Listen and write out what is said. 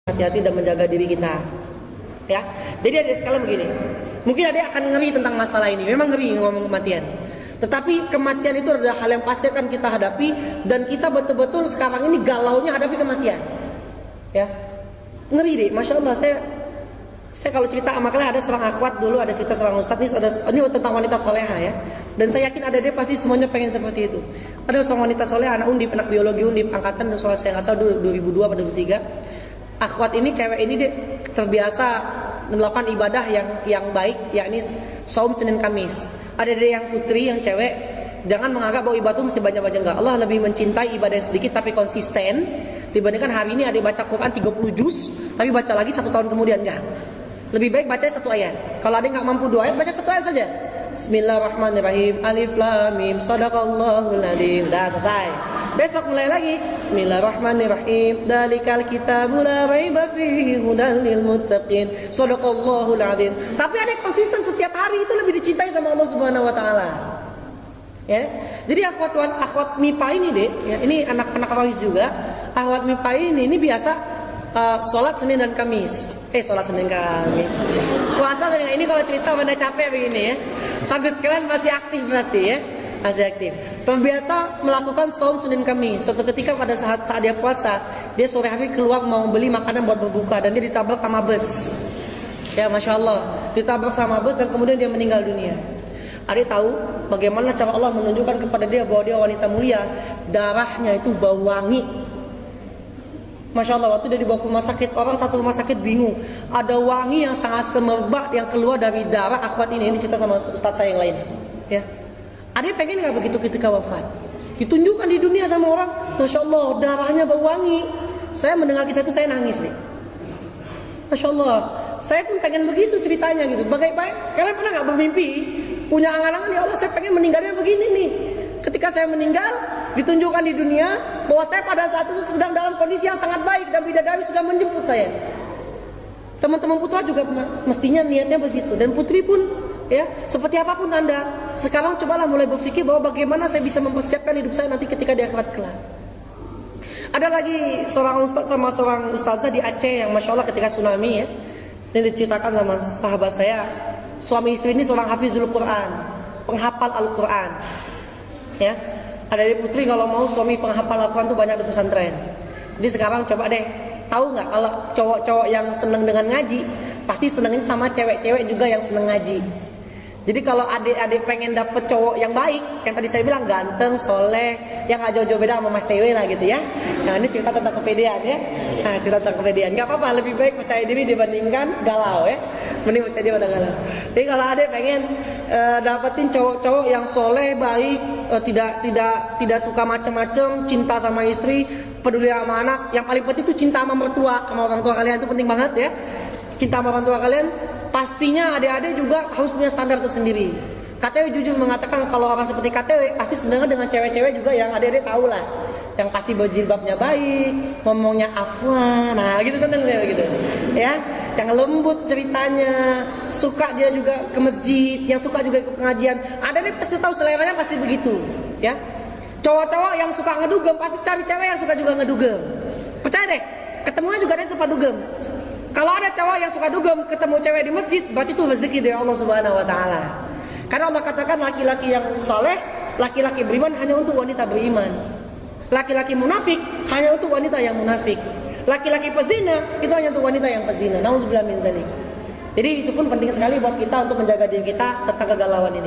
hati-hati dan menjaga diri kita. Ya, jadi adik sekalian begini. Mungkin adik akan ngeri tentang masalah ini. Memang ngeri ngomong kematian. Tetapi kematian itu adalah hal yang pasti akan kita hadapi, dan kita betul-betul sekarang ini galaunya hadapi kematian. Ya, ngeri deh. Masya Allah, saya kalau cerita, makanya ada seorang akhwat dulu, ada cerita seorang ustadz ini tentang wanita soleha ya. Dan saya yakin ada dia pasti semuanya pengen seperti itu. Ada seorang wanita soleha, anak undip, anak biologi undip, angkatan soal saya nggak salah 2002 atau 2003. Akhwat ini, cewek ini dia terbiasa melakukan ibadah yang baik, yakni saum Senin Kamis. Ada dia yang putri, yang cewek, jangan menganggap bahwa ibadah itu mesti banyak-banyak, enggak. Allah lebih mencintai ibadah yang sedikit tapi konsisten dibandingkan hari ini ada baca Quran 30 juz tapi baca lagi 1 tahun kemudian, enggak. Lebih baik baca 1 ayat. Kalau ada yang nggak mampu 2 ayat, baca 1 ayat saja. Bismillahirrahmanirrahim. Alif lam mim. Shadaqallahul adzim. Dah selesai. Besok mulai lagi. Bismillahirrahmanirrahim. Dalikal kitabul la raiba fihi hudal lil muttaqin. Shadaqallahul adzim. Tapi ada yang konsisten setiap hari, itu lebih dicintai sama Allah Subhanahu wa taala. Ya. Jadi akhwat MIPA ini deh, ya, ini anak-anak Rawis juga. Akhwat MIPA ini biasa sholat Senin dan Kamis. Sholat Senin Kamis. Puasa Senin. Ini kalau cerita pada capek begini ya. Bagus, kalian masih aktif berarti ya. Masih aktif. Terbiasa melakukan saum Senin Kamis. Suatu ketika pada saat dia puasa, dia sore hari keluar mau beli makanan buat berbuka, dan dia ditabrak sama bus. Ya, Masya Allah, ditabrak sama bus dan kemudian dia meninggal dunia. Adik tahu bagaimana cara Allah menunjukkan kepada dia bahwa dia wanita mulia? Darahnya itu bau wangi. Masya Allah, waktu dia dibawa ke rumah sakit, orang satu rumah sakit bingung. Ada wangi yang sangat semerbak yang keluar dari darah akhwat ini. Ini cerita sama ustadz saya yang lain. Ya, adik pengen nggak begitu ketika wafat? Ditunjukkan di dunia sama orang, Masya Allah, darahnya bau wangi. Saya mendengar kisah itu, saya nangis nih. Masya Allah, saya pun pengen begitu ceritanya gitu. Bagaimana? Kalian pernah nggak bermimpi? Punya angan-angan, ya Allah, saya pengen meninggalnya begini nih. Ketika saya meninggal, ditunjukkan di dunia bahwa saya pada saat itu sedang dalam kondisi yang sangat baik dan bidadari sudah menjemput saya. Teman-teman putra juga mestinya niatnya begitu, dan putri pun ya, seperti apapun Anda, sekarang cobalah mulai berpikir bahwa bagaimana saya bisa mempersiapkan hidup saya nanti ketika di akhirat kelak. Ada lagi seorang ustaz sama seorang ustazah di Aceh yang Masya Allah ketika tsunami ya, ini diceritakan sama sahabat saya. Suami istri ini seorang hafizul Quran, penghafal Al-Quran. Ya, ada di putri kalau mau suami penghafal Al-Quran tuh banyak di pesantren. Jadi sekarang coba deh, tahu nggak kalau cowok-cowok yang seneng dengan ngaji pasti senengin sama cewek-cewek juga yang seneng ngaji. Jadi kalau adik-adik pengen dapet cowok yang baik, yang tadi saya bilang ganteng, soleh, yang nggak jauh-jauh beda sama Mas TW lah gitu ya. Nah, ini cerita tentang kepedean ya. Nah, cerita tentang kepedean. Nggak apa-apa, lebih baik percaya diri dibandingkan galau ya. Mending percaya diri daripada galau. Jadi kalau adik pengen dapetin cowok-cowok yang soleh, baik, tidak suka macam-macam, cinta sama istri, peduli sama anak, yang paling penting itu cinta sama mertua, sama orang tua kalian, itu penting banget ya. Cinta sama orang tua kalian. Pastinya adik-adik juga harus punya standar tersendiri. KTW jujur mengatakan kalau orang seperti KTW pasti senang dengan cewek-cewek juga yang adik-adik tahu lah, yang pasti berjilbabnya baik, ngomongnya afwan, nah gitu senang saya begitu. Ya, yang lembut ceritanya, suka dia juga ke masjid, yang suka juga ikut pengajian. Adik-adik pasti tahu seleranya pasti begitu. Ya, cowok-cowok yang suka ngedugem pasti cari cewek yang suka juga ngedugem. Percaya deh, ketemunya juga ada di tempat dugem. Kalau ada cowok yang suka dugem ketemu cewek di masjid, berarti itu rezeki dari Allah Subhanahu wa taala. Karena Allah katakan laki-laki yang soleh, laki-laki beriman hanya untuk wanita beriman. Laki-laki munafik hanya untuk wanita yang munafik. Laki-laki pezina itu hanya untuk wanita yang pezina. Nauzubillah min dzalik. Jadi itu pun penting sekali buat kita untuk menjaga diri kita tentang kegalauan ini.